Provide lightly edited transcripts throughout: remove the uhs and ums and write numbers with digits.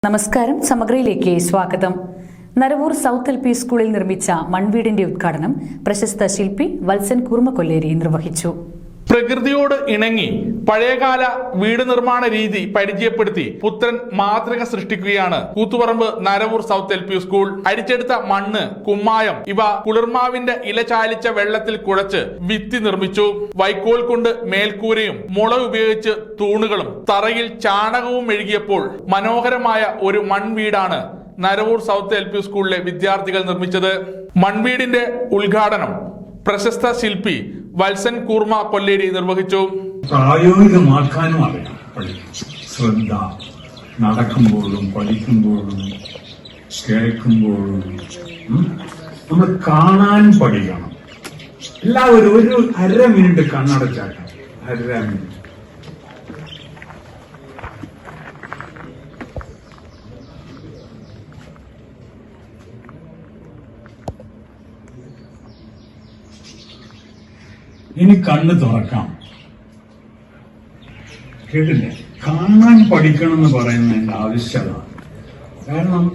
നമസ്കാരം, സമഗ്രയിലേക്ക് സ്വാഗതം. Naravoor south L P സ്കൂളിൽ നിർമ്മിച്ച മൺവീടിന്റെ ഉദ്ഘാടനം പ്രശസ്ത ശില്പി വത്സൻ കുറുമക്കൊല്ലേരി നിർവഹിച്ചു. പ്രകൃതിയോട് ഇണങ്ങി പഴയകാല വീട് നിർമ്മാണ രീതി പരിചയപ്പെടുത്തി പുത്രൻ മാതൃക സൃഷ്ടിക്കുകയാണ് Koothuparamba Naravoor south L P school. അരിച്ചെടുത്ത മണ്ണ്, കുമ്മായം ഇവ കുളിർമാവിന്റെ ഇല ചാലിച്ച വെള്ളത്തിൽ കുഴച്ച് ഭിത്തി നിർമ്മിച്ചു. വൈക്കോൽ കൊണ്ട് മേൽക്കൂരയും മുള ഉപയോഗിച്ച് തൂണുകളും തറയിൽ ചാണകവും മെഴുകിയപ്പോൾ മനോഹരമായ ഒരു മൺവീടാണ് നരവൂർ സൗത്ത് എൽ പി സ്കൂളിലെ വിദ്യാർത്ഥികൾ നിർമ്മിച്ചത്. മൺവീടിന്റെ ഉദ്ഘാടനം പ്രശസ്ത ശില്പി വത്സൻ കുർമ കൊല്ലേരി നിർവഹിച്ചു. പ്രായോഗികമാക്കാനും അറിയാം. ശ്രദ്ധ, നടക്കുമ്പോഴും പഠിക്കുമ്പോഴും കേൾക്കുമ്പോഴും നമ്മൾ കാണാൻ പഠിക്കണം. എല്ലാവരും ഒരു അര മിനിറ്റ് കണ്ണടച്ചാക്കാം. അര മിനിറ്റ്. ഇനി കണ്ണ് തുറക്കാം. കേട്ടില്ലേ? കാണാൻ പഠിക്കണം എന്ന് പറയുന്നതിന്റെ ആവശ്യത. കാരണം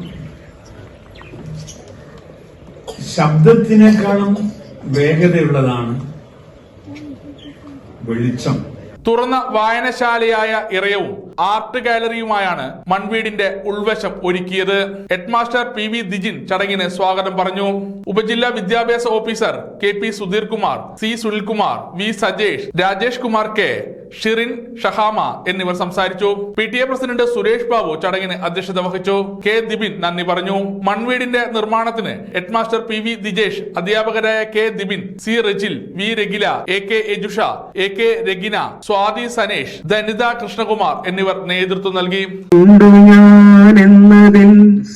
ശബ്ദത്തിനേക്കാളും വേഗതയുള്ളതാണ് വെളിച്ചം. തുറന്ന വായനശാലയായ ഇറയവും ആർട്ട് ഗാലറിയുമായാണ് മൺവീടിന്റെ ഉൾവശം ഒരുക്കിയത്. Headmaster PV. ദിജിൻ ചടങ്ങിന് സ്വാഗതം പറഞ്ഞു. ഉപജില്ലാ വിദ്യാഭ്യാസ officer K P. Sudheer Kumar, C. Sunilkumar, V. Sajesh, Rajesh Kumar K, Shirin, Shahama എന്നിവർ സംസാരിച്ചു. PTA പ്രസിഡന്റ് സുരേഷ് ബാബു ചടങ്ങിന് അധ്യക്ഷത വഹിച്ചു. കെ. ദിബിൻ നന്ദി പറഞ്ഞു. മൺവീടിന്റെ നിർമ്മാണത്തിന് ഹെഡ്മാസ്റ്റർ പി.വി. ദിജേഷ്, അധ്യാപകരായ K. Dibin, C. Rejil, V. Ragila, A K. Ejusha, A K. Ragina, Swathi Sanesh, Dhanitha Krishnakumar എന്നിവർ നേതൃത്വം നൽകി.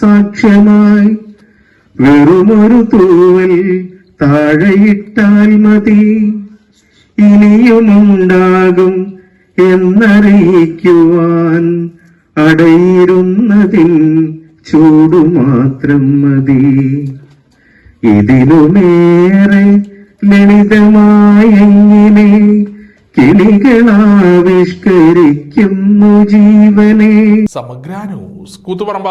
സാക്ഷ്യമായി വെറുമൊരു തൂവൽ താഴെയിട്ടാൽ മതി, ഇനിയുമുണ്ടാകും എന്നറിയിക്കുവാൻ അടയിരുന്നതിൻ ചൂടുമാത്രം മതി. ഇതിലുമേറെ ലളിതമായെങ്ങനെ കിളികളാവിഷ്കരിക്കുന്നു ജീവനെ. സമഗ്ര ന്യൂസ്, കൂത്തുപറമ്പ.